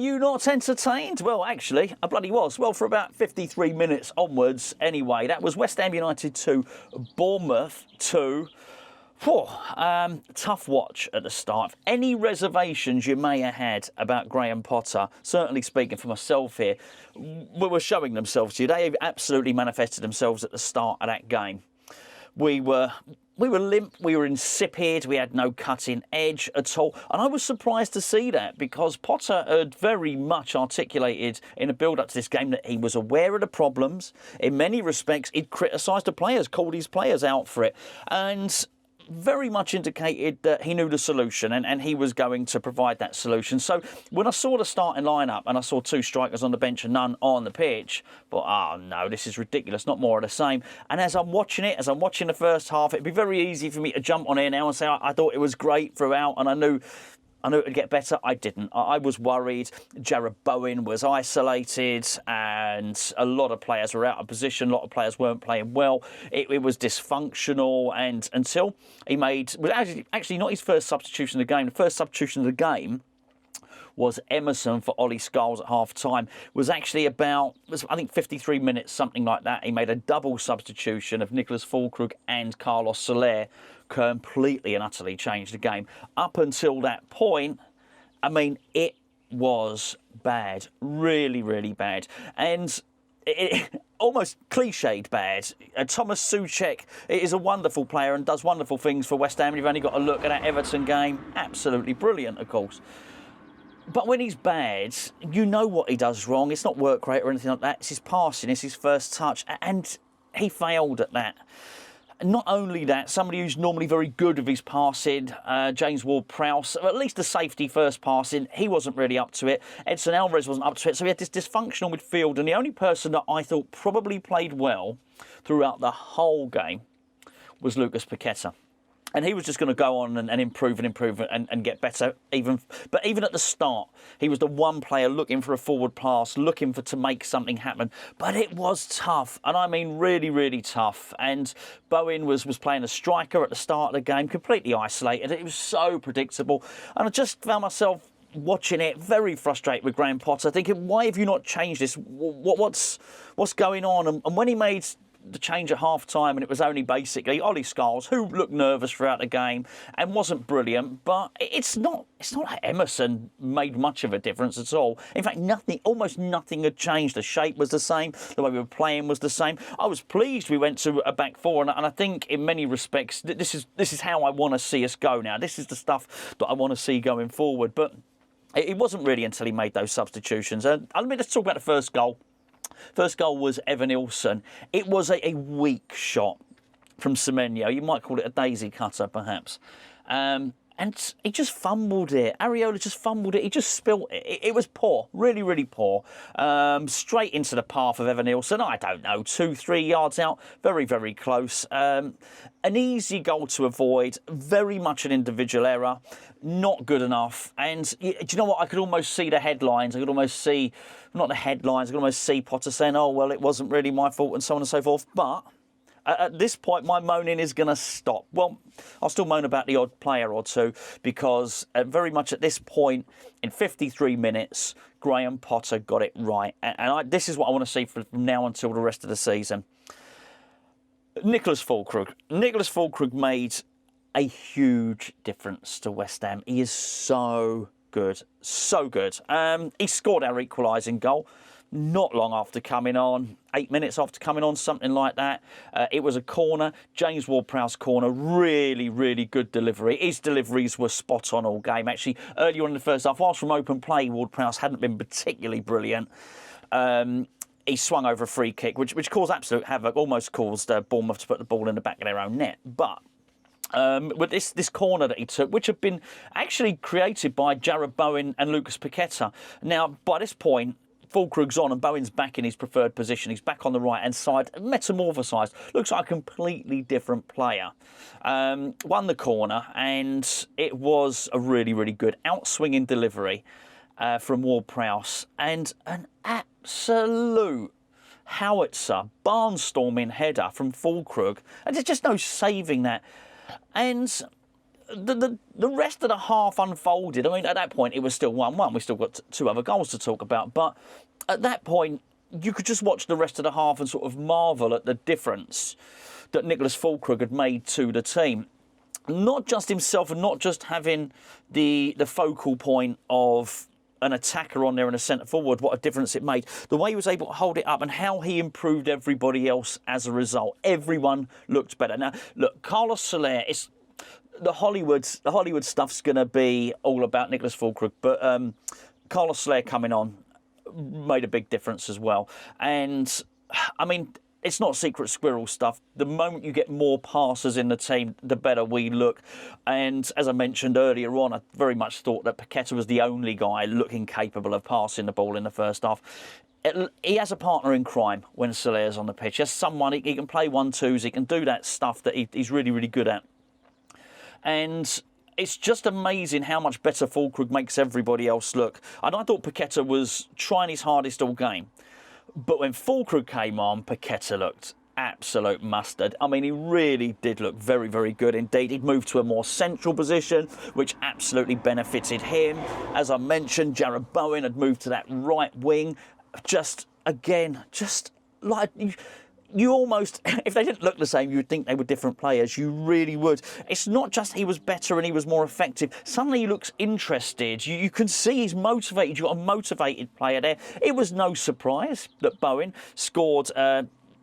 you not entertained? Well, actually, I bloody was. Well, for about 53 minutes onwards, anyway. That was West Ham United 2, Bournemouth 2. Tough watch at the start. Any reservations you may have had about Graham Potter, certainly speaking for myself here, were showing themselves to you. They absolutely manifested themselves at the start of that game. We were limp, we were insipid, we had no cutting edge at all. And I was surprised to see that, because Potter had very much articulated in the build-up to this game that he was aware of the problems. In many respects, he'd criticised the players, called his players out for it, and very much indicated that he knew the solution and he was going to provide that solution. So when I saw the starting lineup and I saw 2 strikers on the bench and none on the pitch, but oh no, this is ridiculous, not more of the same. And as I'm watching the first half, it'd be very easy for me to jump on here now and say I thought it was great throughout, and I knew it would get better. I didn't. I was worried. Jarrod Bowen was isolated and a lot of players were out of position. A lot of players weren't playing well. It was dysfunctional, and until he made... was actually not his first substitution of the game. The first substitution of the game was Emerson for Ollie Scholes at half-time. Was actually about, I think, 53 minutes, something like that. He made a double substitution of Niclas Füllkrug and Carlos Soler. Completely and utterly changed the game. Up until that point, I mean, it was bad. Really, really bad. And it almost cliched bad. Thomas Souček is a wonderful player and does wonderful things for West Ham. You've only got to look at that Everton game. Absolutely brilliant, of course. But when he's bad, you know what he does wrong. It's not work rate or anything like that. It's his passing, it's his first touch. And he failed at that. Not only that, somebody who's normally very good with his passing, James Ward-Prowse, at least the safety first passing, he wasn't really up to it. Edson Alvarez wasn't up to it. So we had this dysfunctional midfield. And the only person that I thought probably played well throughout the whole game was Lucas Paqueta. And he was just going to go on and improve and get better. But even at the start, he was the one player looking for a forward pass, looking to make something happen. But it was tough, and I mean really, really tough. And Bowen was playing a striker at the start of the game, completely isolated. It was so predictable. And I just found myself watching it very frustrated with Graham Potter, thinking, why have you not changed this? What's going on? And when he made the change at half-time, and it was only basically Ollie Scholes, who looked nervous throughout the game and wasn't brilliant, but it's not like Emerson made much of a difference at all. In fact, almost nothing had changed. The shape was the same, the way we were playing was the same. I was pleased we went to a back four, and I think in many respects this is how I want to see us go now. This is the stuff that I want to see going forward. But it wasn't really until he made those substitutions. And let's talk about the first goal. First goal was Evanilson. It was a weak shot from Semenyo. You might call it a daisy cutter, perhaps. And he just fumbled it. Areola just fumbled it. He just spilt it. It was poor. Really, really poor. Straight into the path of Evanilson. I don't know, 2-3 yards out. Very, very close. An easy goal to avoid. Very much an individual error. Not good enough. And do you know what? I could almost see the headlines. I could almost see, not the headlines, I could almost see Potter saying, oh, well, it wasn't really my fault and so on and so forth. But at this point, my moaning is going to stop. Well, I'll still moan about the odd player or two, because very much at this point, in 53 minutes, Graham Potter got it right. And this is what I want to see from now until the rest of the season. Niclas Füllkrug made a huge difference to West Ham. He is so good, so good. He scored our equalising goal not long after coming on, 8 minutes after coming on, something like that. It was a corner, James Ward-Prowse corner, really, really good delivery. His deliveries were spot on all game. Actually, earlier on in the first half, whilst from open play, Ward-Prowse hadn't been particularly brilliant. He swung over a free kick, which caused absolute havoc, almost caused Bournemouth to put the ball in the back of their own net. But with this corner that he took, which had been actually created by Jarrod Bowen and Lucas Paqueta. Now, by this point, Füllkrug's on and Bowen's back in his preferred position. He's back on the right-hand side, metamorphosised. Looks like a completely different player. Won the corner, and it was a really, really good out-swinging delivery from Ward-Prowse. And an absolute howitzer, barnstorming header from Füllkrug. And there's just no saving that. And the rest of the half unfolded. I mean, at that point, it was still 1-1. We still got 2 other goals to talk about. But at that point, you could just watch the rest of the half and sort of marvel at the difference that Niclas Füllkrug had made to the team. Not just himself and not just having the focal point of an attacker on there and a centre forward, what a difference it made. The way he was able to hold it up and how he improved everybody else as a result. Everyone looked better. Now, look, Carlos Soler, it's the Hollywood stuff's going to be all about Niclas Füllkrug, but Carlos Soler coming on made a big difference as well. And, I mean, it's not secret squirrel stuff. The moment you get more passers in the team, the better we look. And as I mentioned earlier on, I very much thought that Paqueta was the only guy looking capable of passing the ball in the first half. He has a partner in crime when Soler's on the pitch. He has someone, he can play 1-2s, he can do that stuff that he's really, really good at. And it's just amazing how much better Füllkrug makes everybody else look. And I thought Paqueta was trying his hardest all game. But when Füllkrug came on, Paqueta looked absolute mustard. I mean, he really did look very, very good indeed. He'd moved to a more central position, which absolutely benefited him. As I mentioned, Jarrod Bowen had moved to that right wing. Just, again, just like... You almost, if they didn't look the same, you would think they were different players. You really would. It's not just he was better and he was more effective. Suddenly he looks interested. You can see he's motivated. You've got a motivated player there. It was no surprise that Bowen scored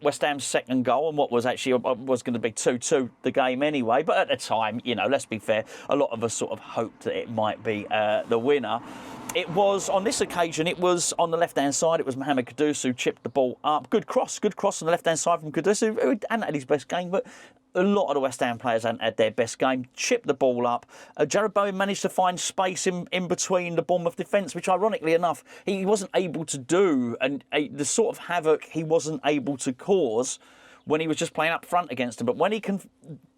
West Ham's second goal and what was actually was going to be 2-2 the game anyway. But at the time, you know, let's be fair, a lot of us sort of hoped that it might be the winner. It was, on this occasion, it was on the left-hand side. It was Mohamed Kudus who chipped the ball up. Good cross on the left-hand side from Kudus, who hadn't had his best game, but a lot of the West Ham players hadn't had their best game. Chipped the ball up. Jarrod Bowen managed to find space in between the Bournemouth defence, which, ironically enough, he wasn't able to do. And the sort of havoc he wasn't able to cause when he was just playing up front against him. But when he can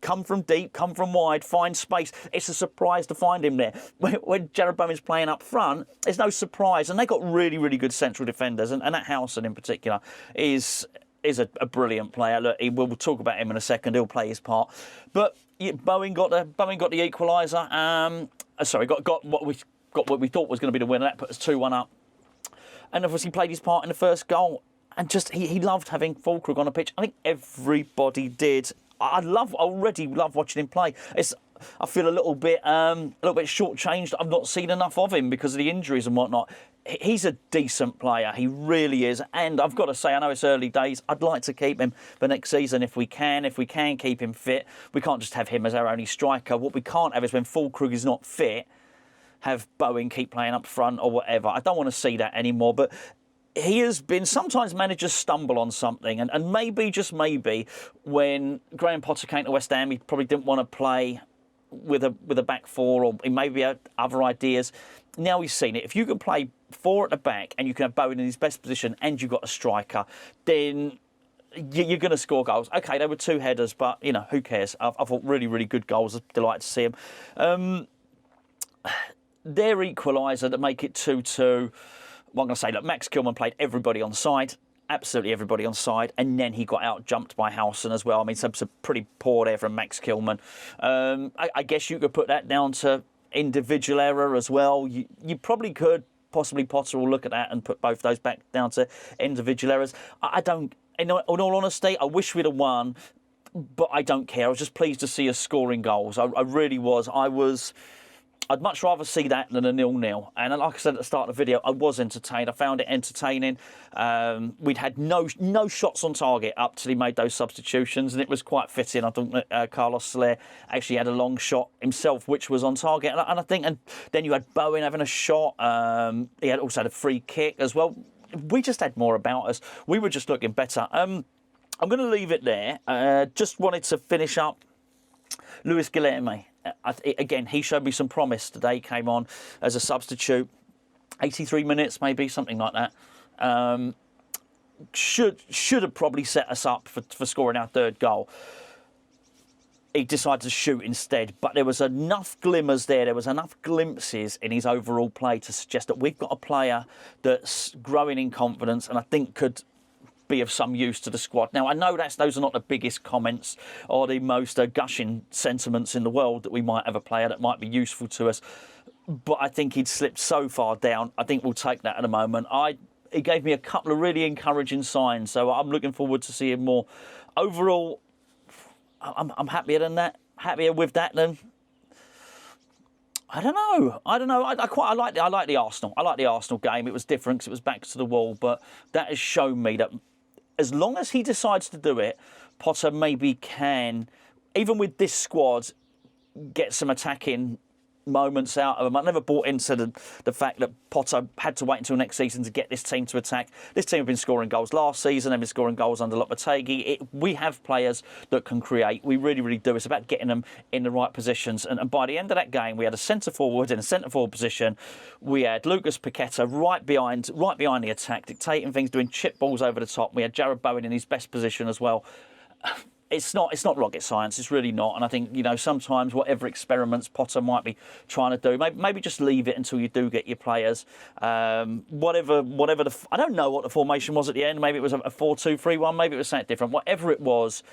come from deep, come from wide, find space, it's a surprise to find him there. When Jarrod Bowen's playing up front, there's no surprise. And they got really, really good central defenders. And that Howson in particular is a brilliant player. Look, we'll talk about him in a second. He'll play his part. But Bowen got the equaliser. Got what we thought was going to be the winner. That put us 2-1 up. And obviously played his part in the first goal. And just, he loved having Füllkrug on the pitch. I think everybody did. I already love watching him play. I feel a little bit shortchanged. I've not seen enough of him because of the injuries and whatnot. He's a decent player. He really is. And I've got to say, I know it's early days. I'd like to keep him for next season if we can. If we can keep him fit. We can't just have him as our only striker. What we can't have is when Füllkrug is not fit, have Bowen keep playing up front or whatever. I don't want to see that anymore. But he has been, sometimes managers stumble on something, and maybe, just maybe, when Graham Potter came to West Ham, he probably didn't want to play with a back four, or he maybe had other ideas. Now he's seen it. If you can play 4 at the back and you can have Bowen in his best position and you've got a striker, then you're going to score goals. OK, they were 2 headers, but, you know, who cares? I thought really, really good goals. I'm delighted to see them. Their equaliser to make it 2-2. Well, I'm going to say, look, Max Kilman played everybody on side, absolutely everybody on side, and then he got out-jumped by Howson as well. I mean, some pretty poor there from Max Kilman. I guess you could put that down to individual error as well. You probably could. Possibly Potter will look at that and put both those back down to individual errors. I don't, in all honesty, I wish we'd have won, but I don't care. I was just pleased to see us scoring goals. I really was. I'd much rather see that than a 0-0. And like I said at the start of the video, I was entertained. I found it entertaining. We'd had no shots on target up till he made those substitutions, and it was quite fitting. I think that Carlos Soler actually had a long shot himself, which was on target. And I think, and then you had Bowen having a shot. He had also had a free kick as well. We just had more about us. We were just looking better. I'm going to leave it there. Just wanted to finish up Luis Guilherme. Again, he showed me some promise today. He came on as a substitute, 83 minutes maybe, something like that. Should have probably set us up for scoring our 3rd goal. He decided to shoot instead, but there was enough glimmers there. There was enough glimpses in his overall play to suggest that we've got a player that's growing in confidence, and I think could be of some use to the squad. Now, I know those are not the biggest comments or the most gushing sentiments in the world that we might have a player that might be useful to us, but I think he'd slipped so far down. I think we'll take that at the moment. He gave me a couple of really encouraging signs, so I'm looking forward to seeing more. Overall, I'm happier than that. Happier with that than. I don't know. I like the Arsenal. I like the Arsenal game. It was different because it was back to the wall, but that has shown me that as long as he decides to do it, Potter maybe can, even with this squad, get some attacking moments out of them. I never bought into the fact that Potter had to wait until next season to get this team to attack. This team have been scoring goals last season. They've been scoring goals under Lopetegui. We have players that can create. We really, really do. It's about getting them in the right positions. And by the end of that game, we had a centre forward in a centre forward position. We had Lucas Paqueta right behind the attack, dictating things, doing chip balls over the top. We had Jarrod Bowen in his best position as well. It's not rocket science. It's really not. And I think, sometimes whatever experiments Potter might be trying to do, maybe just leave it until you do get your players. Whatever I don't know what the formation was at the end. Maybe it was a 4-2-3-1. Maybe it was something different. Whatever it was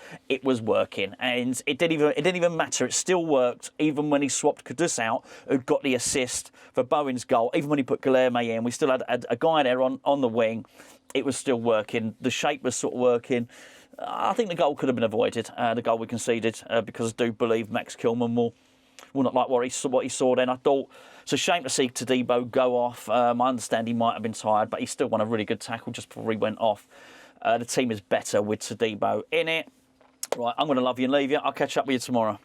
working, and it didn't even matter. It still worked, even when he swapped Kudus out, who'd got the assist for Bowen's goal. Even when he put Guilherme in, we still had a guy there on the wing. It was still working. The shape was sort of working. I think the goal could have been avoided, the goal we conceded, because I do believe Max Kilman will not like what he saw then. I thought it's a shame to see Todibo go off. I understand he might have been tired, but he still won a really good tackle just before he went off. The team is better with Todibo in it. Right, I'm going to love you and leave you. I'll catch up with you tomorrow.